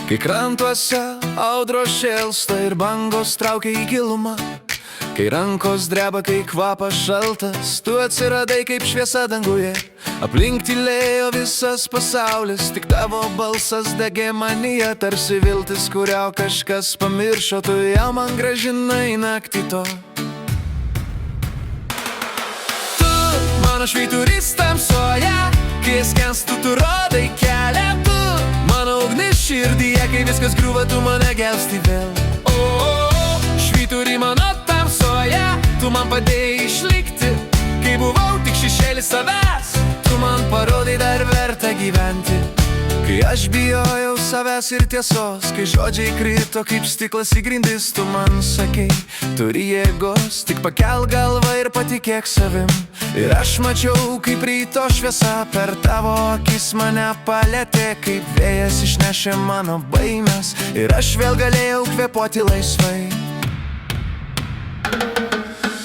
Kai krantuose audros šėlsta ir bangos traukia į gilumą, kai rankos dreba, kai kvapas šaltas, tu atsiradai kaip šviesa danguje. Aplink tylėjo visas pasaulis, tik tavo balsas degė manyje, tarsi viltis, kurio kažkas pamiršo, tu ją man grąžinai naktį to. Tu, mano švyturys tamsoje, kai skęstu, tu rodai kelią, tu, mano ugnis širdyje, kai viskas griūva, tu mane gelbsti vėl. Švyturį mano tamsoje, tu man padėjai išlikti, kai buvau tik šešėlis savęs, tu man parodai dar verta gyventi. Kai aš bijojau savęs ir tiesos, kai žodžiai krito kaip stiklas į grindis, tu man sakei, turi jėgos, tik pakelk galvą ir patikėk savim. Ir aš mačiau, kaip ryto šviesa per tavo akis mane palėtė, kaip vėjas išnešė mano baimes, ir aš vėl galėjau kvėpuoti laisvai.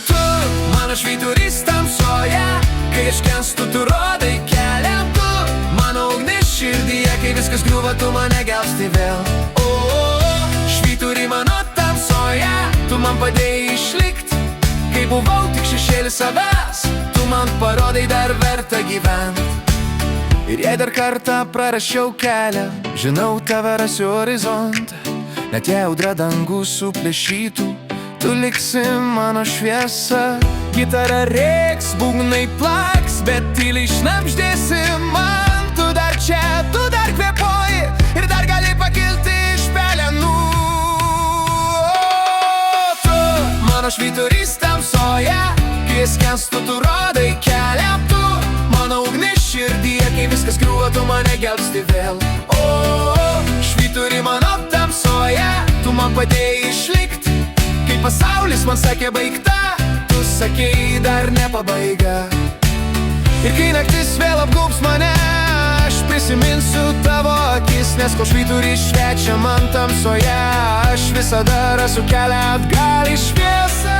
Tu, mano švyturys tamsoje, kai aš kenstu, tu rodai kelią, tu, mano ugnis širdyje, kai viskas griūva, tu mane gelbsti vėl. Švyturį mano tamsoje, tu man padėjai išlikti, kai buvau tik šešėlis savęs, tu man parodai dar verta gyventi. Ir jei dar kartą prarašiau kelią, žinau, tave rasiu horizontą, net jei audra dangų suplėšytų, tu liksi mano šviesa. Gitara rėks, būgnai plaks, bet tyliai šnabždėsi man. Tu dar čia, tu dar kvėpuoji ir dar gali pakilti iš pelenų. Tu, mano švyturys tamsoje, kai skęstu, tu rodai kelią, tu, mano ugnis širdyje, kai viskas griūva, tu mane gelbsti vėl. Švyturį mano tamsoje, tu man padėjai išlikti, kai pasaulis man sakė baigta, tu sakei dar ne pabaiga. Ir kai naktis vėl apgaubs mane, aš prisiminsiu tavo akis, nes kol švyturys šviečia man tamsoje, aš visada rasiu kelią atgal į šviesą.